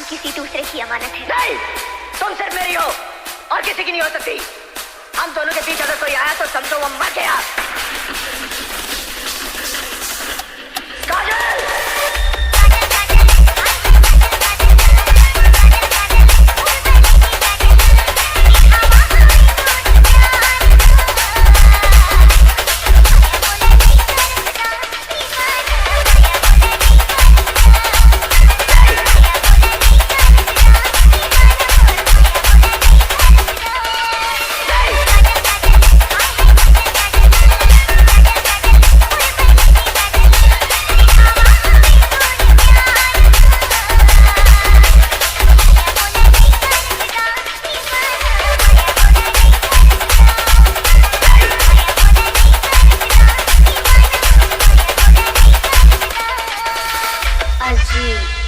हम किसी दूसरे की अमानत है। नहीं, तुम सिर्फ मेरी हो और किसी की नहीं हो सकती। हम दोनों के बीच अगर कोई आया तो समझो वो मर गया। काजल! अजीब।